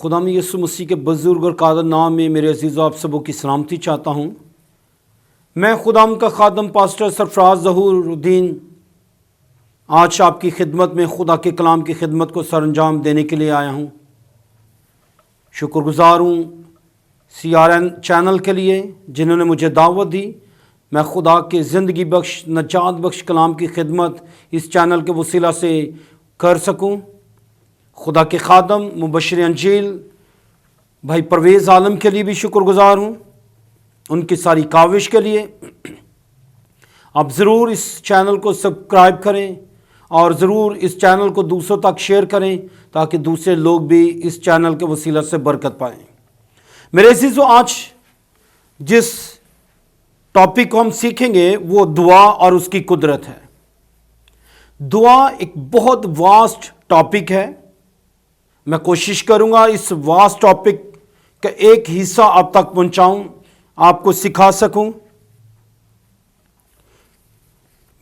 खुदा में यीशु मसीह के बुजुर्ग और कादर नाम में मेरे अजीज़ आप सबों की सलामती चाहता हूँ। मैं खुदाम का खादम पास्टर सरफराज ज़हूरुद्दीन आज आपकी खिदमत में खुदा के कलाम की खिदमत को सरअंजाम देने के लिए आया हूँ। शुक्रगुज़ार हूँ CRN चैनल के लिए जिन्होंने मुझे दावत दी। मैं खुदा के ज़िंदगी बख्श नजात बख्श कलाम की खिदमत इस चैनल के वसीला से कर सकूँ। खुदा के खादम मुबश्शिर अंजील भाई परवेज़ आलम के लिए भी शुक्रगुज़ार हूँ, उनकी सारी काविश के लिए। आप ज़रूर इस चैनल को सब्सक्राइब करें और ज़रूर इस चैनल को दूसरों तक शेयर करें ताकि दूसरे लोग भी इस चैनल के वसीला से बरकत पाएँ। मेरे अज़ीज़ों, आज जिस टॉपिक को हम सीखेंगे वो दुआ और उसकी कुदरत है। दुआ एक बहुत वास्ट टॉपिक है। मैं कोशिश करूंगा इस वास्ट टॉपिक का एक हिस्सा आप तक पहुंचाऊं, आपको सिखा सकूं।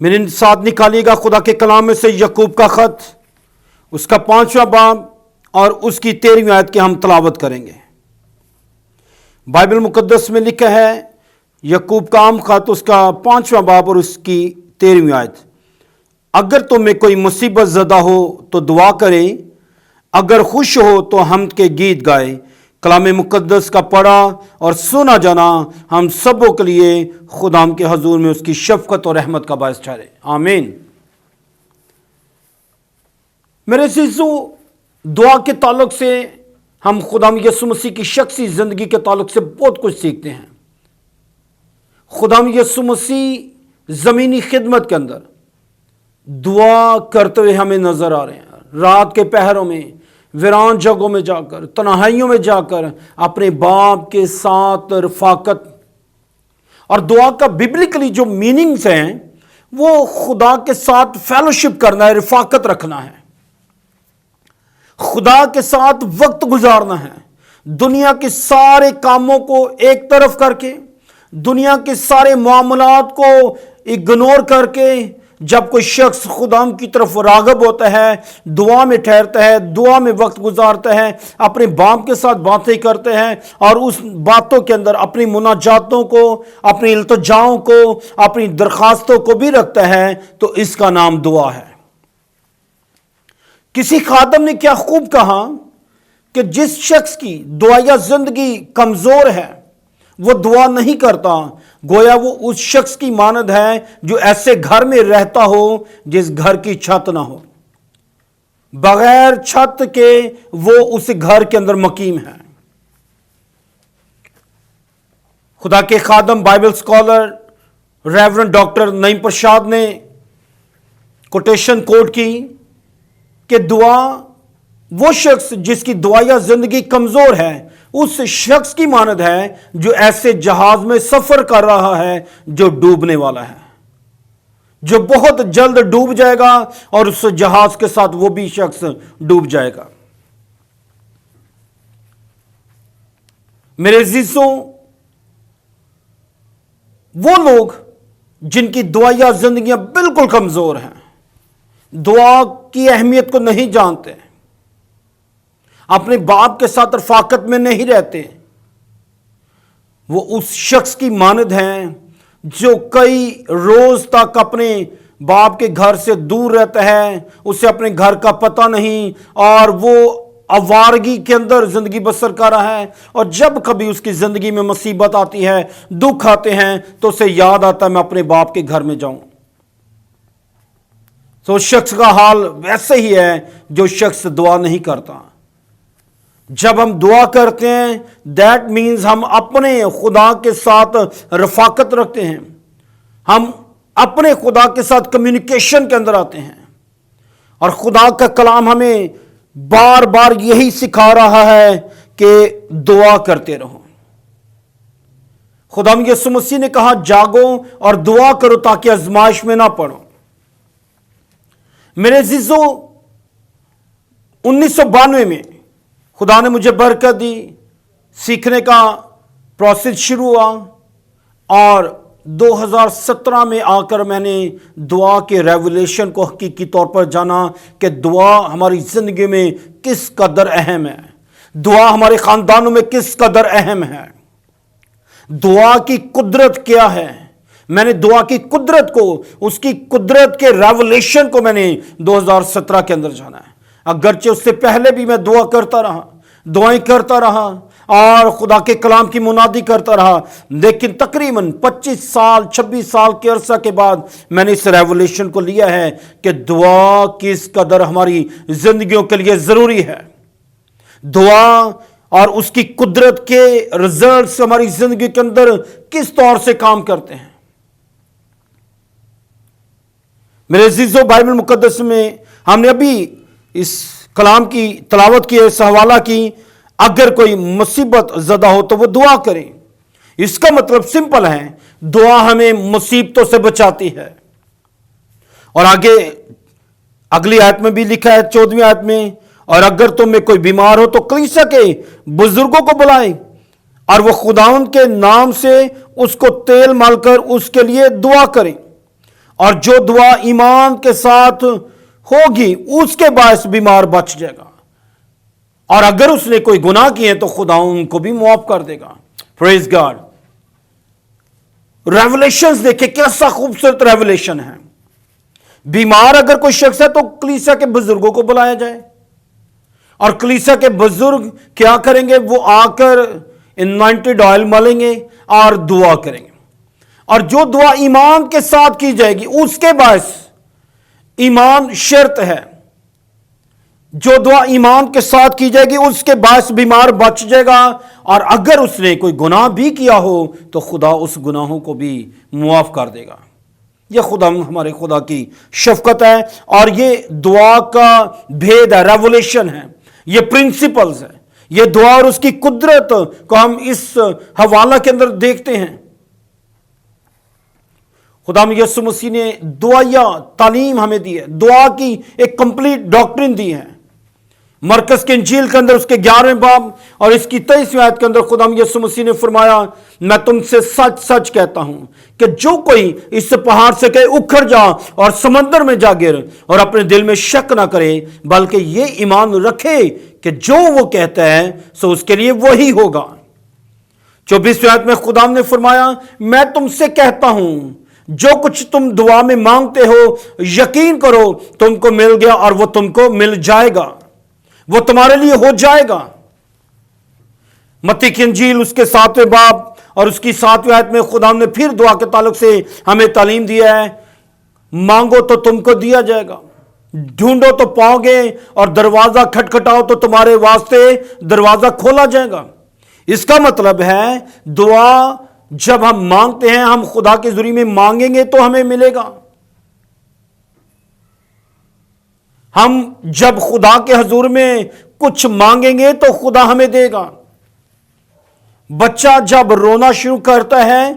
मेरे साथ निकालिएगा खुदा के कलाम में से याकूब का खत, उसका 5वां बाब और उसकी 13वीं आयत की हम तलावत करेंगे। बाइबल मुकद्दस में लिखा है याकूब का आम खत, उसका 5वां बाब और उसकी 13वीं आयत। अगर तुम्हें कोई मुसीबत ज़दा हो तो दुआ करें, अगर खुश हो तो हमद के गीत गाए। कलाम मुकद्दस का पढ़ा और सुना जाना हम सबों के लिए खुदाम के हजूर में उसकी शफकत और रहमत का बायस ठहरे। आमीन। मेरे अज़ीज़ों, दुआ के ताल्लुक से हम खुदाम यीशु मसीह की शख्सी ज़िंदगी के ताल्लुक से बहुत कुछ सीखते हैं। खुदाम यीशु मसीह ज़मीनी खिदमत के अंदर दुआ करते हुए हमें नज़र आ रहे हैं। रात के पहरों में, वीरान जगहों में जाकर, तन्हाइयों में जाकर अपने बाप के साथ रफाकत। और दुआ का बिब्लिकली जो मीनिंग्स हैं वो खुदा के साथ फेलोशिप करना है, रफाकत रखना है, खुदा के साथ वक्त गुजारना है। दुनिया के सारे कामों को एक तरफ करके, दुनिया के सारे मामलात को इग्नोर करके जब कोई शख्स खुदाम की तरफ राग़िब होता है, दुआ में ठहरता है, दुआ में वक्त गुजारता है, अपने बाप के साथ बातें करते हैं और उस बातों के अंदर अपनी मुनाजातों को, अपनी इल्तिजाओं को, अपनी दरख्वास्तों को भी रखता है, तो इसका नाम दुआ है। किसी खादम ने क्या खूब कहा कि जिस शख्स की दुआया जिंदगी कमज़ोर है वो दुआ नहीं करता, गोया वो उस शख्स की मानद है जो ऐसे घर में रहता हो जिस घर की छत ना हो। बगैर छत के वो उस घर के अंदर मकीम है। खुदा के खादम Bible scholar reverend doctor Naeem Prasad ने कोटेशन कोट की कि दुआ वो शख्स जिसकी दुआया जिंदगी कमजोर है, उस शख्स की मानद है जो ऐसे जहाज में सफर कर रहा है जो डूबने वाला है, जो बहुत जल्द डूब जाएगा और उस जहाज के साथ वो भी शख्स डूब जाएगा। मेरे अज़ीज़ों, वो लोग जिनकी दुआया जिंदगियां बिल्कुल कमजोर हैं, दुआ की अहमियत को नहीं जानते, अपने बाप के साथ रफाकत में नहीं रहते, वो उस शख्स की मानद हैं जो कई रोज तक अपने बाप के घर से दूर रहता है, उसे अपने घर का पता नहीं और वो आवारगी के अंदर जिंदगी बसर कर रहा है। और जब कभी उसकी जिंदगी में मुसीबत आती है, दुख आते हैं, तो उसे याद आता है मैं अपने बाप के घर में जाऊं। तो उस शख्स का हाल वैसे ही है जो शख्स दुआ नहीं करता। जब हम दुआ करते हैं, दैट मीन्स हम अपने खुदा के साथ रफाकत रखते हैं, हम अपने खुदा के साथ कम्युनिकेशन के अंदर आते हैं। और खुदा का कलाम हमें बार बार यही सिखा रहा है कि दुआ करते रहो। खुदा यीशु मसीह ने कहा जागो और दुआ करो ताकि आजमाइश में ना पड़ो। मेरे अज़ीज़ों, 1992 में खुदा ने मुझे बरकत दी, सीखने का प्रोसेस शुरू हुआ और 2017 में आकर मैंने दुआ के रेवलेशन को हकीकी तौर पर जाना कि दुआ हमारी ज़िंदगी में किस कदर अहम है। दुआ हमारे खानदानों में किस कदर अहम है, दुआ की कुदरत क्या है। मैंने दुआ की कुदरत को, उसकी कुदरत के रेवलेशन को मैंने 2017 के अंदर जाना है। अगरचे उससे पहले भी मैं दुआ करता रहा, दुआएं करता रहा और खुदा के कलाम की मुनादी करता रहा, लेकिन तकरीबन 25 साल 26 साल के अरसा के बाद मैंने इस रेवलेशन को लिया है कि दुआ किस कदर हमारी जिंदगियों के लिए जरूरी है। दुआ और उसकी कुदरत के रिजल्ट्स हमारी जिंदगी के अंदर किस तौर से काम करते हैं। मेरे अजीजों, बाइबल मुकद्दस में हमने अभी इस कलाम की तलावत की, इस हवाला की, अगर कोई मुसीबत ज़दा हो तो वो दुआ करें। इसका मतलब सिंपल है, दुआ हमें मुसीबतों से बचाती है। और आगे अगली आयत में भी लिखा है, 14वीं आयत में, और अगर तुम में कोई बीमार हो तो कलीसिया के बुजुर्गों को बुलाएं और वो खुदावंद के नाम से उसको तेल मलकर उसके लिए दुआ करें, और जो दुआ ईमान के साथ होगी उसके बायस बीमार बच जाएगा, और अगर उसने कोई गुनाह किए तो खुदा उनको भी मुआफ कर देगा। Praise God. रेवलेशंस देखिए कैसा खूबसूरत रेवलेशन है। बीमार अगर कोई शख्स है तो कलीसिया के बुजुर्गों को बुलाया जाए, और कलीसिया के बुजुर्ग क्या करेंगे, वो आकर एनॉइंटेड ऑयल मलेंगे और दुआ करेंगे, और जो दुआ ईमान के साथ की जाएगी उसके बायस, ईमान शर्त है, जो दुआ ईमान के साथ की जाएगी उसके बायस बीमार बच जाएगा, और अगर उसने कोई गुनाह भी किया हो तो खुदा उस गुनाहों को भी मुआफ कर देगा। यह खुदा, हमारे खुदा की शफकत है, और ये दुआ का भेद है, रेवलेशन है, ये प्रिंसिपल्स है, ये दुआ और उसकी कुदरत को हम इस हवाला के अंदर देखते हैं। खुदाम यीशु मसीह ने दुआया तालीम हमें दी है, दुआ की एक कंप्लीट डॉक्ट्रिन दी है। मरकस के इंजील के अंदर उसके 11वें बाब और इसकी 23वीं आयत के अंदर खुदाम यीशु मसीह ने फरमाया, मैं तुमसे सच सच कहता हूं कि जो कोई इस पहाड़ से कहे उखड़ जा और समंदर में जा गिर, और अपने दिल में शक ना करे, बल्कि ये ईमान रखे कि जो वो कहता है सो उसके लिए वही होगा। 24वीं आयत में खुदाम ने फरमाया, मैं तुमसे कहता हूं जो कुछ तुम दुआ में मांगते हो यकीन करो तुमको मिल गया, और वो तुमको मिल जाएगा, वो तुम्हारे लिए हो जाएगा। मत्ती की इंजील उसके 7वें बाब और उसकी 7वीं आयत में खुदा ने फिर दुआ के ताल्लुक से हमें तालीम दिया है, मांगो तो तुमको दिया जाएगा, ढूंढो तो पाओगे, और दरवाजा खटखटाओ तो तुम्हारे वास्ते दरवाजा खोला जाएगा। इसका मतलब है दुआ जब हम मांगते हैं, हम खुदा के ज़रिए में मांगेंगे तो हमें मिलेगा। हम जब खुदा के हजूर में कुछ मांगेंगे तो खुदा हमें देगा। बच्चा जब रोना शुरू करता है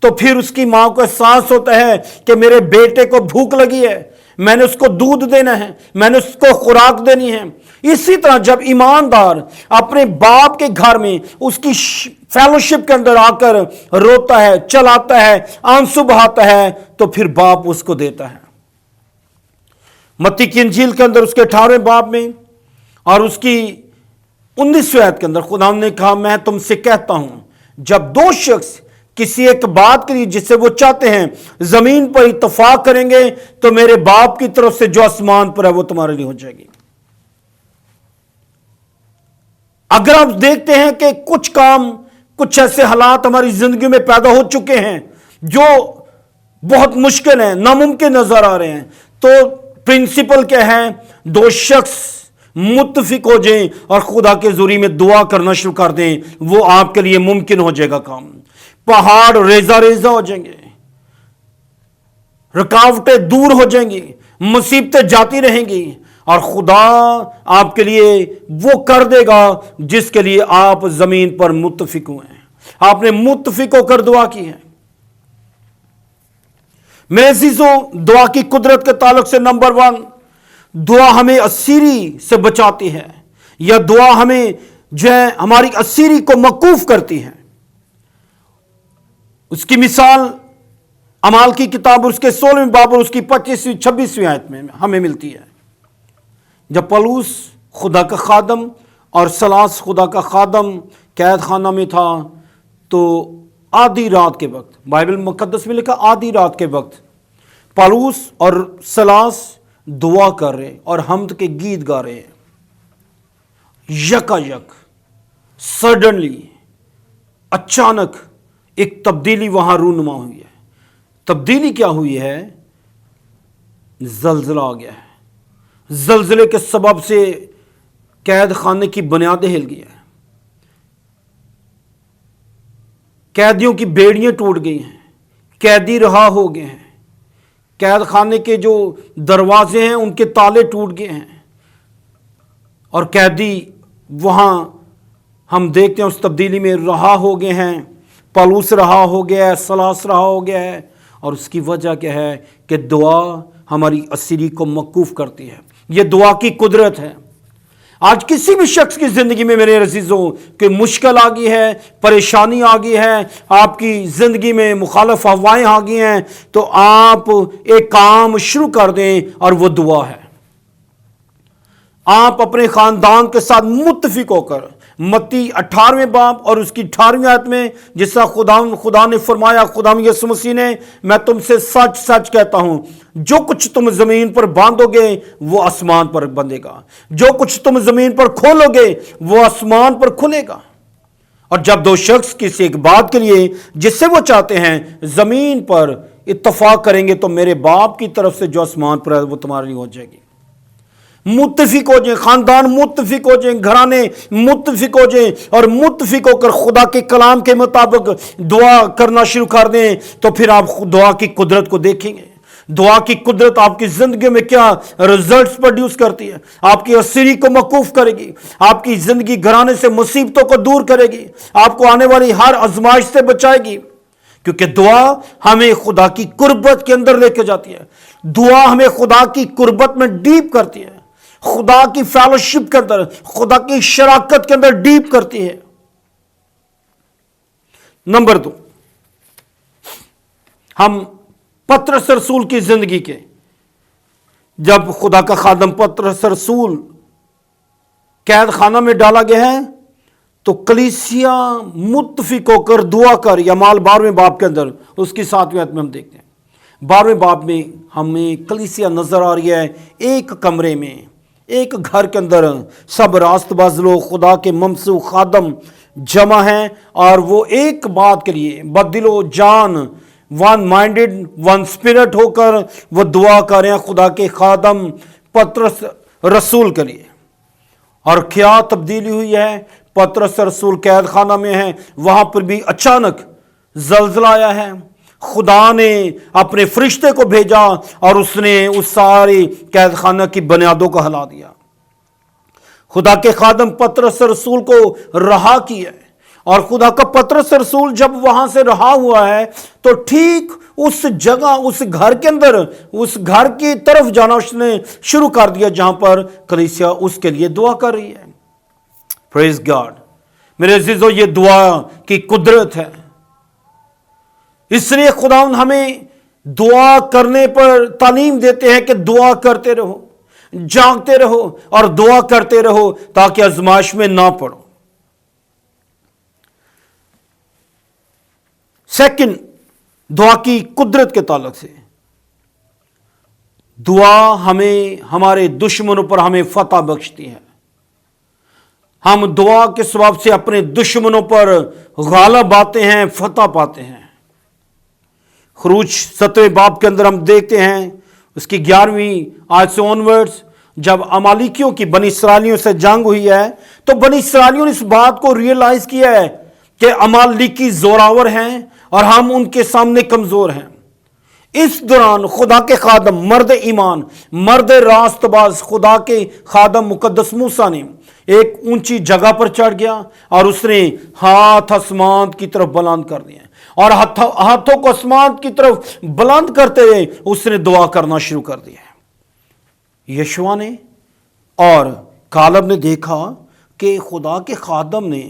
तो फिर उसकी मां को एहसास होता है कि मेरे बेटे को भूख लगी है, मैंने उसको दूध देना है, मैंने उसको खुराक देनी है। इसी तरह जब ईमानदार अपने बाप के घर में उसकी फेलोशिप के अंदर आकर रोता है, चलाता है, आंसू बहाता है, तो फिर बाप उसको देता है। मत्ती की इंजील के अंदर उसके 18वें बाब में और उसकी 19वीं आयत के अंदर खुदा ने कहा, मैं तुमसे कहता हूं जब दो शख्स किसी एक बात के लिए जिससे वो चाहते हैं जमीन पर इत्तफाक करेंगे तो मेरे बाप की तरफ से जो आसमान पर है वो तुम्हारे लिए हो जाएगी। अगर आप देखते हैं कि कुछ काम, कुछ ऐसे हालात हमारी जिंदगी में पैदा हो चुके हैं जो बहुत मुश्किल हैं, नामुमकिन नजर आ रहे हैं, तो प्रिंसिपल क्या है, दो शख्स मुत्तफिक हो जाएं और खुदा के ज़रिए में दुआ करना शुरू कर दें, वो आपके लिए मुमकिन हो जाएगा काम। पहाड़ रेजा रेजा हो जाएंगे, रुकावटें दूर हो जाएंगी, मुसीबतें जाती रहेंगी, और खुदा आपके लिए वो कर देगा जिसके लिए आप जमीन पर मुत्तफिक हुए हैं, आपने मुत्तफिक होकर दुआ की है। मेरे अजीजों, दुआ की कुदरत के ताल्लुक से नंबर 1, दुआ हमें असीरी से बचाती है, या दुआ हमें जो है हमारी असीरी को मकूफ करती है। उसकी मिसाल अमाल की किताब उसके 16वें बाब और उसकी 25वीं 26वीं आयत में हमें मिलती है, जब पौलुस खुदा का खादम اور सलास खुदा का खादम कैद खाना में था, तो आधी रात के वक्त, बाइबल मुकद्दस में लिखा आधी रात के वक्त पौलुस और सलास दुआ कर रहे और हम्द के गीत गा रहे हैं। यकायक सडनली अचानक एक तब्दीली वहां रूनुमा हुई है। तब्दीली क्या हुई है? जलजला आ गया है। जलजले के सबब से कैद खाने की बुनियादें हिल गई हैं, कैदियों की बेड़ियां टूट गई हैं, कैदी रहा हो गए हैं, कैद खाने के जो दरवाजे हैं उनके ताले टूट गए हैं, और कैदी वहाँ हम देखते हैं उस तब्दीली में रहा हो गए हैं। पौलुस रहा हो गया है, सलास रहा हो गया है, और उसकी वजह क्या है कि दुआ हमारी असीरी को मौकूफ़ करती है। ये दुआ की कुदरत है। आज किसी भी शख्स की ज़िंदगी में मेरे अज़ीज़ों कि मुश्किल आ गई है, परेशानी आ गई है, आपकी ज़िंदगी में मुखालिफ हवाएं आ गई हैं, तो आप एक काम शुरू कर दें और वो दुआ है। आप अपने ख़ानदान के साथ मुत्तफिक होकर मत्ती 18वें बाब और उसकी 18वीं आयत में जिसका खुदा ने फरमाया, खुदा यीशु मसीह ने, मैं तुमसे सच सच कहता हूं, जो कुछ तुम जमीन पर बांधोगे वो आसमान पर बंधेगा, जो कुछ तुम जमीन पर खोलोगे वो आसमान पर खुलेगा। और जब दो शख्स किसी एक बात के लिए जिससे वो चाहते हैं जमीन पर इत्तफाक करेंगे, तो मेरे बाप की तरफ से जो आसमान पर है वो तुम्हारे लिए हो जाएगी। मुत्तफिक हो जाएं, खानदान मुत्तफिक हो जाएं, घराने मुत्तफिक हो जाएं, और मुत्तफिक होकर खुदा के कलाम के मुताबिक दुआ करना शुरू कर दें, तो फिर आप दुआ की कुदरत को देखेंगे। दुआ की कुदरत आपकी जिंदगी में क्या रिजल्ट्स प्रोड्यूस करती है। आपकी असीरी को मौकूफ करेगी, आपकी जिंदगी घराने से मुसीबतों को दूर करेगी, आपको आने वाली हर आजमाइश से बचाएगी, क्योंकि दुआ हमें खुदा की कुर्बत के अंदर लेके जाती है। दुआ हमें खुदा की कुर्बत में डीप करती है, खुदा की फेलोशिप के अंदर, खुदा की शराकत के अंदर डीप करती है। नंबर 2, हम पतरस रसूल की जिंदगी के, जब खुदा का खादम पतरस रसूल कैद खाना में डाला गया है, तो कलीसिया मुत्तफिक होकर दुआ कर, या माल 12वें बाब के अंदर उसकी 7वीं आयत में हम देखते हैं। 12वें बाब में हमें कलीसिया नजर आ रही है, एक कमरे में, एक घर के अंदर सब रास्तबाज लोग खुदा के ममसू खादम जमा हैं, और वो एक बात के लिए बदिलो जान, वन माइंडेड, वन स्पिरिट होकर वो दुआ कर रहे हैं खुदा के खादम पतरस रसूल के लिए। और क्या तब्दीली हुई है? पतरस रसूल कैद खाना में है, वहां पर भी अचानक जलजला आया है। खुदा ने अपने फरिश्ते को भेजा और उसने उस सारी कैद खाना की बुनियादों को हिला दिया। खुदा के खादम पतरस रसूल को रहा किया, और खुदा का पतरस रसूल जब वहां से रहा हुआ है, तो ठीक उस जगह, उस घर के अंदर, उस घर की तरफ जाना उसने शुरू कर दिया जहां पर कलीसिया उसके लिए दुआ कर रही है। Praise God. मेरे अजीजों, ये दुआ की कुदरत है। इसलिए खुदा हमें दुआ करने पर तालीम देते हैं कि दुआ करते रहो, जागते रहो और दुआ करते रहो, ताकि आजमाइश में ना पड़ो। सेकंड, दुआ की कुदरत के ताल्लुक से, दुआ हमें हमारे दुश्मनों पर हमें फतह बख्शती है। हम दुआ के सबब से अपने दुश्मनों पर गालिब आते हैं, फतह पाते हैं। खरूज 7वें बाब के अंदर हम देखते हैं उसकी 11वीं आयत से ऑनवर्ड्स, जब अमालिकियों की बनी इसराइलियों से जंग हुई है, तो बनी इसराइलियों ने इस बात को रियलाइज किया है कि अमालिकी जोरावर हैं और हम उनके सामने कमजोर हैं। इस दौरान खुदा के खादम, मर्द ईमान, मर्द रास्तबाज, खुदा के खादम मुकद्दस मूसा ने एक ऊंची जगह पर चढ़ गया और उसने हाथ आसमान की तरफ बुलंद कर दिए, और हाथों को आसमान की तरफ बुलंद करते हुए उसने दुआ करना शुरू कर दिया। यशुआ ने और कालब ने देखा कि खुदा के खादम ने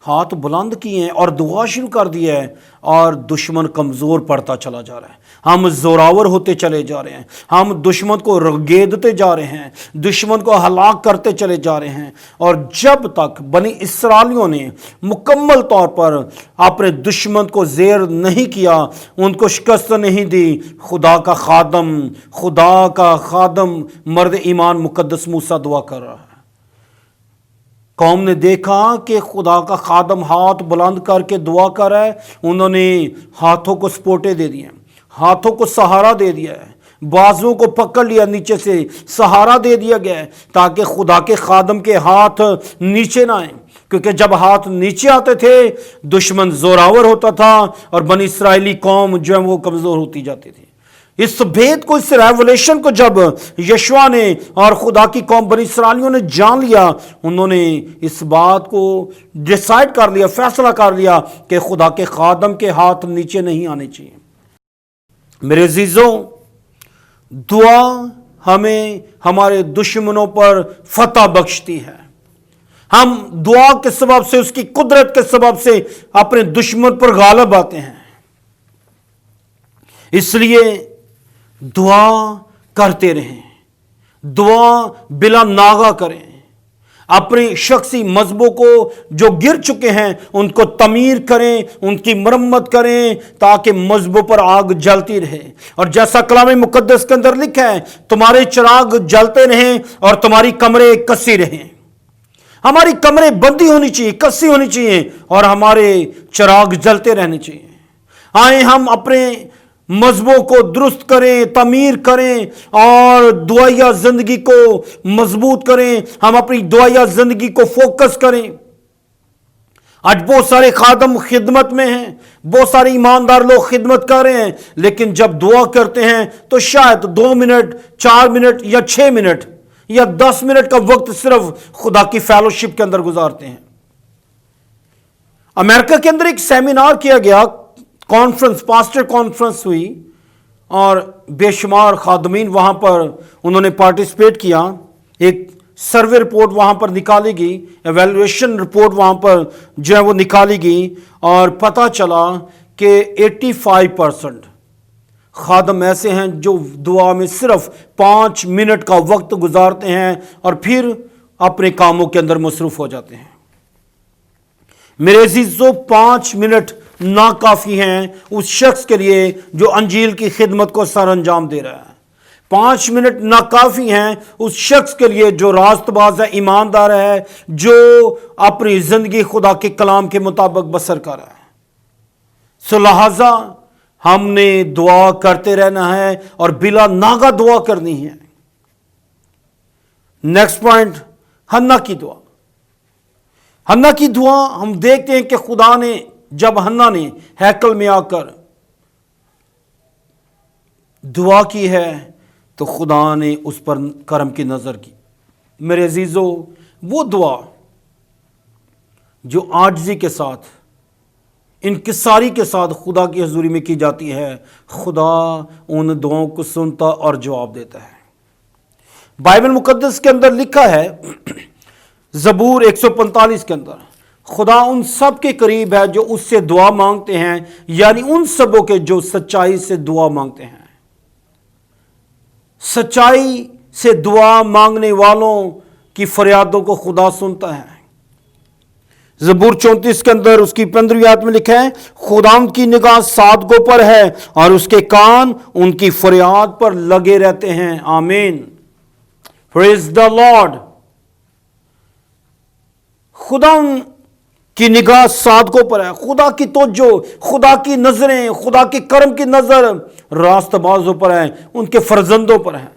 ہاتھ بلند کیے ہیں اور دعا شروع کر دی ہے، اور دشمن کمزور پڑتا چلا جا رہا ہے، ہم زوراور ہوتے چلے جا رہے ہیں، ہم دشمن کو رگیدتے جا رہے ہیں، دشمن کو ہلاک کرتے چلے جا رہے ہیں۔ اور جب تک بنی اسرائیلیوں نے مکمل طور پر اپنے دشمن کو زیر نہیں کیا، ان کو شکست نہیں دی، خدا کا خادم مرد ایمان مقدس موسیٰ دعا کر رہا ہے۔ قوم نے دیکھا کہ خدا کا خادم ہاتھ بلند کر کے دعا کر رہا ہے، انہوں نے ہاتھوں کو سپوٹے دے دیے، ہاتھوں کو سہارا دے دیا ہے، بازوؤں کو پکڑ لیا، نیچے سے سہارا دے دیا گیا ہے تاکہ خدا کے خادم کے ہاتھ نیچے نہ آئیں، کیونکہ جب ہاتھ نیچے آتے تھے دشمن زوراور ہوتا تھا اور بنی اسرائیلی قوم جو ہے وہ کمزور ہوتی جاتی تھی۔ اس بھید کو، اس ریولیشن کو جب یشوع نے اور خدا کی قوم بنی اسرائیلیوں نے جان لیا، انہوں نے اس بات کو ڈیسائیڈ کر لیا، فیصلہ کر لیا کہ خدا کے خادم کے ہاتھ نیچے نہیں آنے چاہیے۔ میرے عزیزوں، دعا ہمیں ہمارے دشمنوں پر فتح بخشتی ہے۔ ہم دعا کے سبب سے، اس کی قدرت کے سبب سے اپنے دشمن پر غالب آتے ہیں۔ اس لیے دعا کرتے رہیں، دعا بلا ناغہ کریں، اپنے شخصی مذہبوں کو جو گر چکے ہیں ان کو تعمیر کریں، ان کی مرمت کریں تاکہ مذہبوں پر آگ جلتی رہے۔ اور جیسا کلام مقدس کے اندر لکھا ہے، تمہارے چراغ جلتے رہیں اور تمہاری کمریں کسی رہیں۔ ہماری کمریں بندی ہونی چاہیے، کسی ہونی چاہیے، اور ہمارے چراغ جلتے رہنے چاہیے۔ آئیں ہم اپنے مذہبوں کو درست کریں، تعمیر کریں اور دعائیہ زندگی کو مضبوط کریں، ہم اپنی دعائیہ زندگی کو فوکس کریں۔ آج بہت سارے خادم خدمت میں ہیں، بہت سارے ایماندار لوگ خدمت کر رہے ہیں، لیکن جب دعا کرتے ہیں تو شاید 2 منٹ، 4 منٹ یا 6 منٹ یا 10 منٹ کا وقت صرف خدا کی فیلوشپ کے اندر گزارتے ہیں۔ امریکہ کے اندر ایک سیمینار کیا گیا، کانفرنس، پاسٹر کانفرنس ہوئی، اور بے شمار خادمین وہاں پر انہوں نے پارٹیسپیٹ کیا۔ ایک سروے رپورٹ وہاں پر نکالی گئی، ایویلویشن رپورٹ وہاں پر جو ہے وہ نکالی گئی، اور پتہ چلا کہ 85% خادم ایسے ہیں جو دعا میں صرف 5 منٹ کا وقت گزارتے ہیں اور پھر اپنے کاموں کے اندر مصروف ہو جاتے ہیں۔ میرے عزیزو، 5 منٹ ناکافی ہیں اس شخص کے لیے جو انجیل کی خدمت کو سر انجام دے رہا ہے۔ 5 منٹ ناکافی ہیں اس شخص کے لیے جو راست باز ہے، ایماندار ہے، جو اپنی زندگی خدا کے کلام کے مطابق بسر کر رہا ہے۔ سو لہذا ہم نے دعا کرتے رہنا ہے اور بلا ناغہ دعا کرنی ہے۔ نیکسٹ پوائنٹ، حنا کی دعا۔ حنا کی دعا ہم دیکھتے ہیں کہ خدا نے جب حنا نے ہیکل میں آ کر دعا کی ہے تو خدا نے اس پر کرم کی نظر کی۔ میرے عزیزو، وہ دعا جو عاجزی کے ساتھ، انکساری کے ساتھ خدا کی حضوری میں کی جاتی ہے، خدا ان دعاؤں کو سنتا اور جواب دیتا ہے۔ بائبل مقدس کے اندر لکھا ہے، زبور 145 کے اندر، خدا ان سب کے قریب ہے جو اس سے دعا مانگتے ہیں، یعنی ان سبوں کے جو سچائی سے دعا مانگتے ہیں۔ سچائی سے دعا مانگنے والوں کی فریادوں کو خدا سنتا ہے۔ زبور 34 کے اندر اس کی 15ویں آیت میں لکھا ہے، خداوند کی نگاہ صادقوں پر ہے اور اس کے کان ان کی فریاد پر لگے رہتے ہیں۔ آمین، پریز دا لارڈ۔ خدا کی نگاہ صادقوں پر ہے، خدا کی توجہ، خدا کی نظریں، خدا کی کرم کی نظر راست بازوں پر ہے، ان کے فرزندوں پر ہے،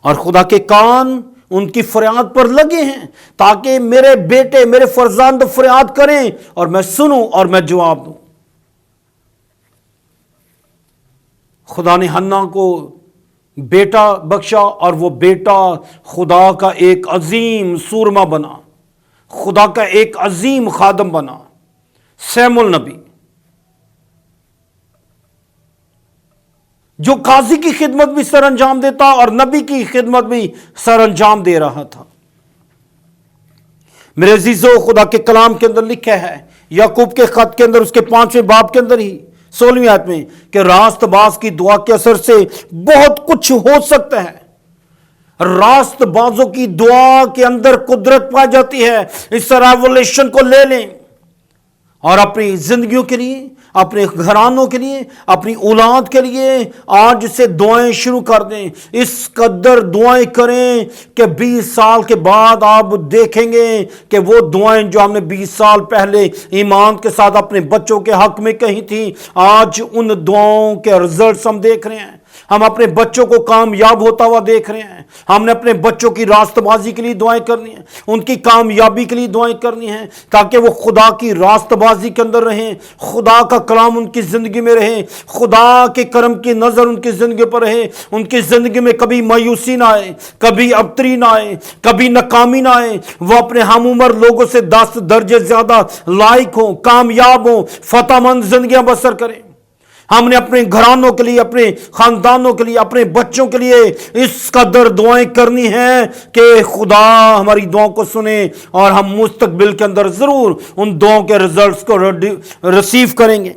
اور خدا کے کان ان کی فریاد پر لگے ہیں تاکہ میرے بیٹے، میرے فرزند فریاد کریں اور میں سنوں اور میں جواب دوں۔ خدا نے حنا کو بیٹا بخشا اور وہ بیٹا خدا کا ایک عظیم سورما بنا، خدا کا ایک عظیم خادم بنا، سیموئیل نبی، جو قاضی کی خدمت بھی سر انجام دیتا اور نبی کی خدمت بھی سر انجام دے رہا تھا۔ میرے عزیزو، خدا کے کلام کے اندر لکھا ہے یعقوب کے خط کے اندر اس کے 5ویں باب کے اندر ہی 16ویں آیت میں کہ راست باز کی دعا کے اثر سے بہت کچھ ہو سکتا ہے۔ راست بازوں کی دعا کے اندر قدرت پائی جاتی ہے۔ اس ریولیشن کو لے لیں اور اپنی زندگیوں کے لیے، اپنے گھرانوں کے لیے، اپنی اولاد کے لیے آج سے دعائیں شروع کر دیں۔ اس قدر دعائیں کریں کہ 20 سال کے بعد آپ دیکھیں گے کہ وہ دعائیں جو ہم نے 20 سال پہلے ایمان کے ساتھ اپنے بچوں کے حق میں کہی تھی، آج ان دعاؤں کے رزلٹس ہم دیکھ رہے ہیں۔ ہم اپنے بچوں کو کامیاب ہوتا ہوا دیکھ رہے ہیں۔ ہم نے اپنے بچوں کی راست بازی کے لیے دعائیں کرنی ہیں، ان کی کامیابی کے لیے دعائیں کرنی ہیں، تاکہ وہ خدا کی راست بازی کے اندر رہیں، خدا کا کلام ان کی زندگی میں رہے، خدا کے کرم کی نظر ان کی زندگی پر رہے، ان کی زندگی میں کبھی مایوسی نہ آئے، کبھی ابتری نہ آئے، کبھی ناکامی نہ آئے۔ وہ اپنے ہم عمر لوگوں سے 10 درجے زیادہ لائق ہوں، کامیاب ہوں، فتح مند زندگیاں بسر کریں۔ ہم نے اپنے گھرانوں کے لیے، اپنے خاندانوں کے لیے، اپنے بچوں کے لیے اس قدر دعائیں کرنی ہیں کہ خدا ہماری دعاؤں کو سنے اور ہم مستقبل کے اندر ضرور ان دعاؤں کے رزلٹس کو ریسیو کریں گے۔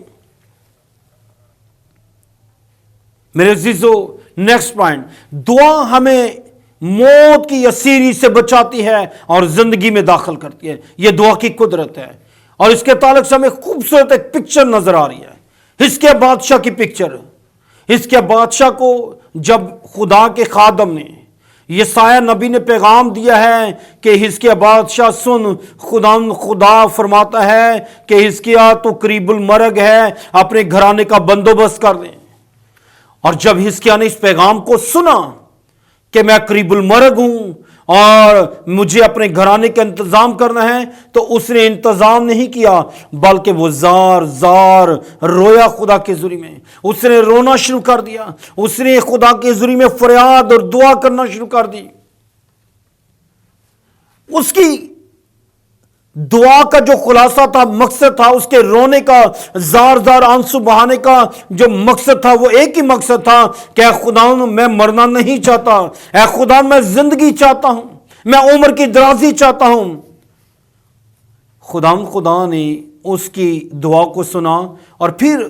میرے عزیزو، نیکسٹ پوائنٹ، دعا ہمیں موت کی اسیری سے بچاتی ہے اور زندگی میں داخل کرتی ہے۔ یہ دعا کی قدرت ہے، اور اس کے تعلق سے ہمیں خوبصورت ایک پکچر نظر آ رہی ہے، حزقیہ بادشاہ کی پکچر۔ حزقیہ بادشاہ کو جب خدا کے خادم نے، یسایہ نبی نے پیغام دیا ہے کہ حزقیہ بادشاہ سن، خدا فرماتا ہے کہ حزقیہ تو قریب المرگ ہے، اپنے گھرانے کا بندوبست کر دیں۔ اور جب حزقیہ نے اس پیغام کو سنا کہ میں قریب المرگ ہوں اور مجھے اپنے گھرانے کا انتظام کرنا ہے، تو اس نے انتظام نہیں کیا، بلکہ وہ زار رویا خدا کے ذریعے میں۔ اس نے رونا شروع کر دیا، اس نے خدا کے ذریعے میں فریاد اور دعا کرنا شروع کر دی۔ اس کی دعا کا جو خلاصہ تھا، مقصد تھا، اس کے رونے کا، زار آنسو بہانے کا جو مقصد تھا، وہ ایک ہی مقصد تھا کہ اے خدا، میں مرنا نہیں چاہتا، اے خدا میں زندگی چاہتا ہوں، میں عمر کی درازی چاہتا ہوں۔ خدا نے اس کی دعا کو سنا، اور پھر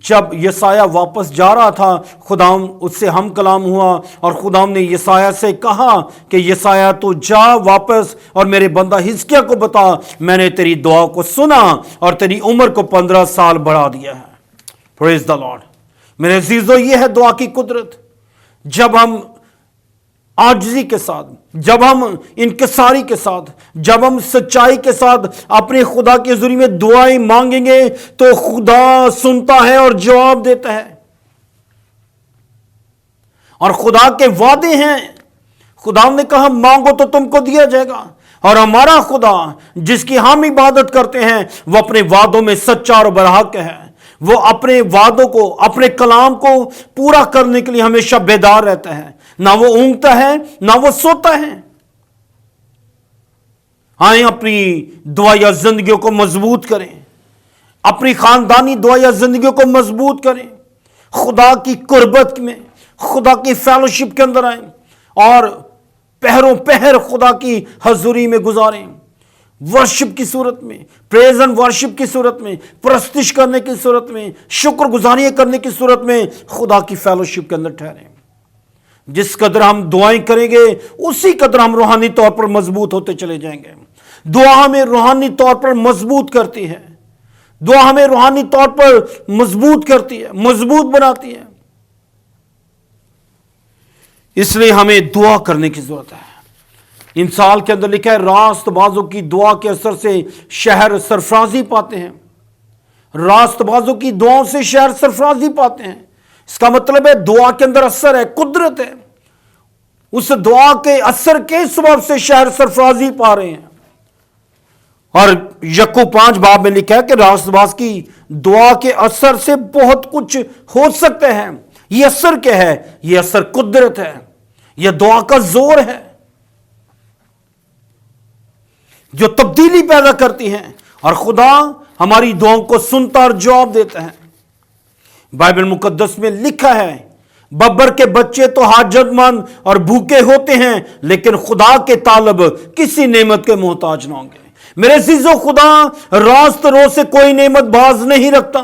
جب یسایہ واپس جا رہا تھا، خدا اس سے ہم کلام ہوا، اور خدا نے یسایہ سے کہا کہ یسایہ تو جا واپس اور میرے بندہ حزقیہ کو بتا، میں نے تیری دعا کو سنا اور تیری عمر کو 15 سال بڑھا دیا ہے۔ پریز دی لارڈ۔ میرے عزیزو، یہ ہے دعا کی قدرت۔ جب ہم عاجزی کے ساتھ، جب ہم انکساری کے ساتھ، جب ہم سچائی کے ساتھ اپنے خدا کے ذریعے میں دعائیں مانگیں گے، تو خدا سنتا ہے اور جواب دیتا ہے۔ اور خدا کے وعدے ہیں، خدا نے کہا مانگو تو تم کو دیا جائے گا، اور ہمارا خدا جس کی ہم عبادت کرتے ہیں، وہ اپنے وعدوں میں سچا اور برحق ہے۔ وہ اپنے وعدوں کو، اپنے کلام کو پورا کرنے کے لیے ہمیشہ بیدار رہتا ہے، نہ وہ اونگتا ہے نہ وہ سوتا ہے۔ آئیں اپنی دعائیا زندگیوں کو مضبوط کریں، اپنی خاندانی دعائیا زندگیوں کو مضبوط کریں، خدا کی قربت میں، خدا کی فیلوشپ کے اندر آئیں، اور پہروں پہر خدا کی حضوری میں گزاریں، ورشپ کی صورت میں، پریز اینڈ ورشپ کی صورت میں، پرستش کرنے کی صورت میں، شکر گزاریاں کرنے کی صورت میں خدا کی فیلوشپ کے اندر ٹھہریں۔ جس قدر ہم دعائیں کریں گے، اسی قدر ہم روحانی طور پر مضبوط ہوتے چلے جائیں گے۔ دعا ہمیں روحانی طور پر مضبوط کرتی ہے، دعا ہمیں روحانی طور پر مضبوط کرتی ہے، مضبوط بناتی ہے۔ اس لیے ہمیں دعا کرنے کی ضرورت ہے۔ انسان کے اندر لکھا ہے راست بازوں کی دعا کے اثر سے شہر سرفرازی پاتے ہیں۔ راست بازوں کی دعاؤں سے شہر سرفرازی پاتے ہیں۔ اس کا مطلب ہے دعا کے اندر اثر ہے، قدرت ہے۔ اس دعا کے اثر کے سبب سے شہر سرفرازی پا رہے ہیں۔ اور یعقوب 5 باب میں لکھا ہے کہ راست باز کی دعا کے اثر سے بہت کچھ ہو سکتے ہیں۔ یہ اثر کیا ہے؟ یہ اثر قدرت ہے، یہ دعا کا زور ہے جو تبدیلی پیدا کرتی ہیں، اور خدا ہماری دعاؤں کو سنتا اور جواب دیتا ہے۔ بائبل مقدس میں لکھا ہے बब्बर के बच्चे तो हाजतमंद और भूखे होते हैं, लेकिन खुदा के तालब किसी नेमत के मोहताज ना होंगे। मेरे अजीजों, खुदा रास्त रोज से कोई नेमत बाज नहीं रखता।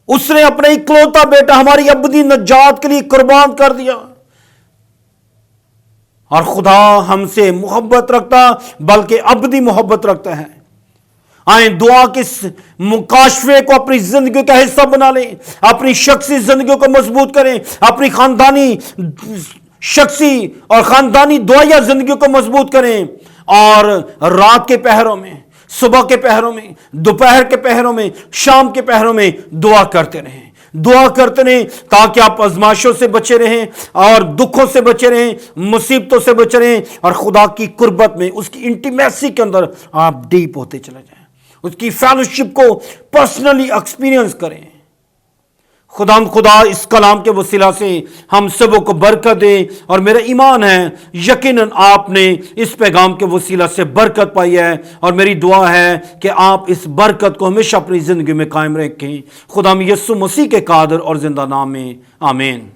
उसने अपने इकलौता बेटा हमारी अबदी नजात के लिए कुर्बान कर दिया। और खुदा हमसे मोहब्बत रखता, बल्कि अबदी मोहब्बत रखता है। आए दुआ के मुकाशफे को अपनी जिंदगी का हिस्सा बना लें, अपनी शख्सी जिंदगी को मजबूत करें, अपनी खानदानी शख्सी और खानदानी दुआया जिंदगी को मजबूत करें। और रात के पहरों में, सुबह के पहरों में, दोपहर के पहरों में, शाम के पहरों में दुआ करते रहें, दुआ करते रहें, ताकि आप आजमाइशों से बचे रहें और दुखों से बचे रहें, मुसीबतों से बचे रहें, और खुदा की कुर्बत में, उसकी इंटीमेसी के अंदर आप डीप होते चले जाएं, उसकी फेलोशिप को पर्सनली एक्सपीरियंस करें। खुदा इस कलाम के वसीला से हम सबों को बरकत दे। और मेरा ईमान है यकीनन आपने इस पैगाम के वसीला से बरकत पाई है, और मेरी दुआ है कि आप इस बरकत को हमेशा अपनी जिंदगी में कायम रखें। खुदा यीशु मसीह के कादर और जिंदा नाम में आमीन।